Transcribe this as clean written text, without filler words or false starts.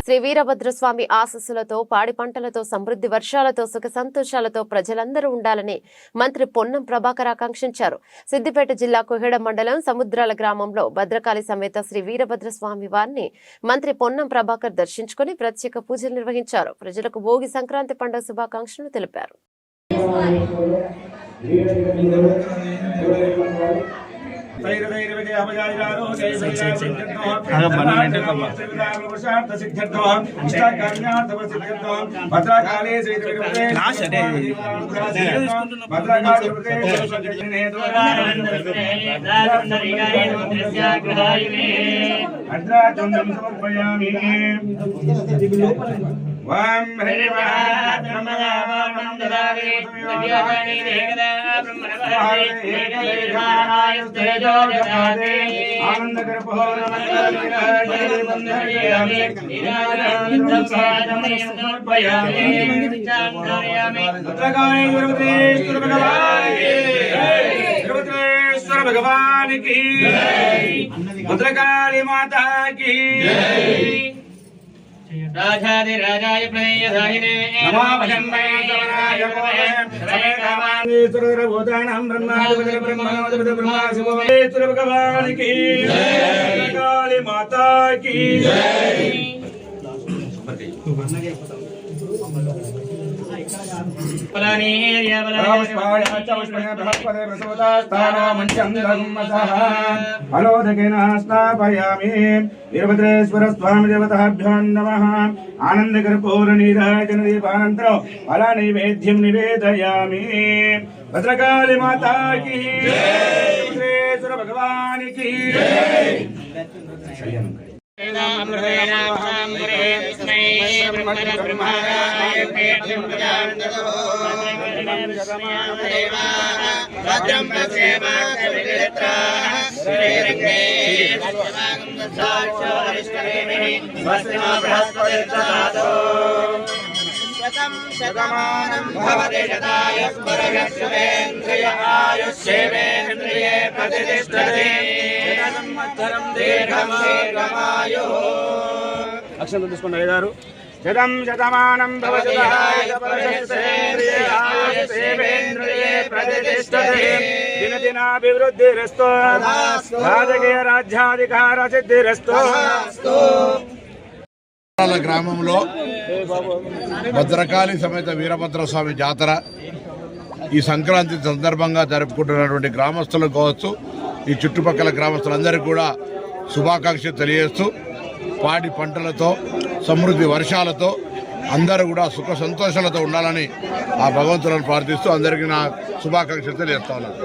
శ్రీ వీరభద్రస్వామి ఆశీస్సులతో పాడి పంటలతో సమృద్ధి వర్షాలతో సుఖ సంతోషాలతో ప్రజలందరూ ఉండాలని మంత్రి పొన్నం ప్రభాకర్ ఆకాంక్షించారు. సిద్దిపేట జిల్లా కుహెడ మండలం సముద్రాల గ్రామంలో భద్రకాళి సమేత శ్రీ వీరభద్రస్వామి వారిని మంత్రి పొన్నం ప్రభాకర్ దర్శించుకుని ప్రత్యేక పూజలు నిర్వహించారు. ప్రజలకు భోగి సంక్రాంతి పండుగ శుభాకాంక్షలు తెలిపారు. वाम ब्रह्मदावामं ददामि दिव्यानि देवदा ब्रह्मणवायुस्तेजो जगाते आनन्दकरपोरमन्दलमिराजि वन्दयामि निराजनं समर्पयामि चान्द्रयामि भद्रकाली वीरभद्रेश्वर भगवान की वीरभद्रेश्वर भगवान की भद्रकाली माता की राजाधिराजाय प्रणयधायिने नमोऽभयम्बे सवनाय सर्वभूतानां ब्रह्माधिपति ब्रह्मणोऽधिपति ब्रह्मा शिवोऽश्वर भगवान की काली माता की वीरभद्रेश्वर स्वामी देवताभ्यो नमः। आनन्दकर्पूरनीराजन दीपानन्तरं फलनैवेद्यं निवेदयामि। भद्रकाली माता की वीरभद्रेश्वर भगवान की भद्रं शतमानं भवति शतायुः पुरुषेन्द्रिय आयुष्येवेन्द्रिये प्रतिष्ठते शतसंवत्सरं दीर्घमायुः अक्षरं తీసుకున్న ఐదారు शतं शतमानं भवति शतायुः पुरुषेन्द्रिय आयुष्येवेन्द्रिये प्रतिष्ठते दिनदिनाभिवृद्धिरस्तु राजकीय राज्याधिकार सिद्धिरस्तु గ్రామంలో భద్రకాళి సమేత వీరభద్రస్వామి జాతర ఈ సంక్రాంతి సందర్భంగా జరుపుకుంటున్నటువంటి గ్రామస్తులకు కావచ్చు, ఈ చుట్టుపక్కల గ్రామస్తులందరికీ కూడా శుభాకాంక్షలు తెలియజేస్తూ పాడి పంటలతో సమృద్ధి వర్షాలతో అందరూ కూడా సుఖ సంతోషాలతో ఉండాలని ఆ భగవంతులను ప్రార్థిస్తూ అందరికీ నా శుభాకాంక్షలు తెలియజేస్తా ఉన్నాను.